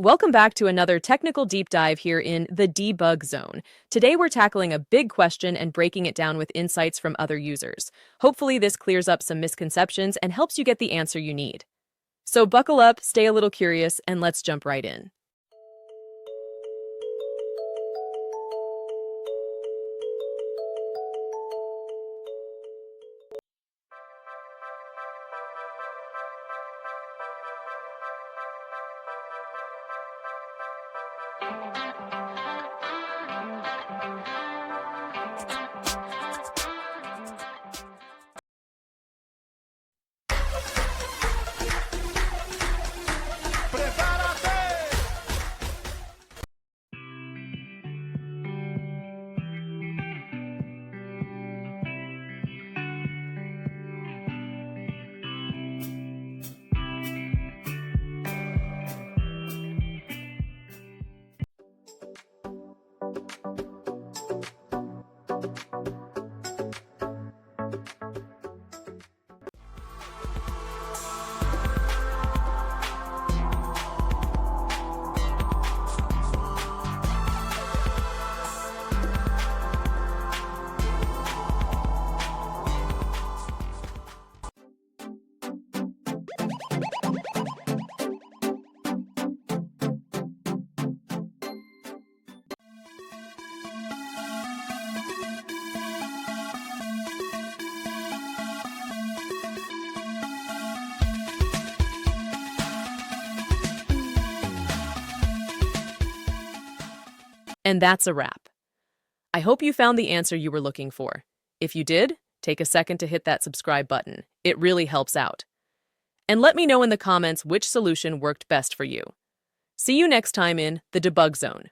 Welcome back to another technical deep dive here in the debug zone. Today we're tackling a big question and breaking it down with insights from other users. Hopefully this clears up some misconceptions and helps you get the answer you need. So buckle up, stay a little curious, and let's jump right in. And that's a wrap. I hope you found the answer you were looking for. If you did, take a second to hit that subscribe button. It really helps out. And let me know in the comments which solution worked best for you. See you next time in the debug zone.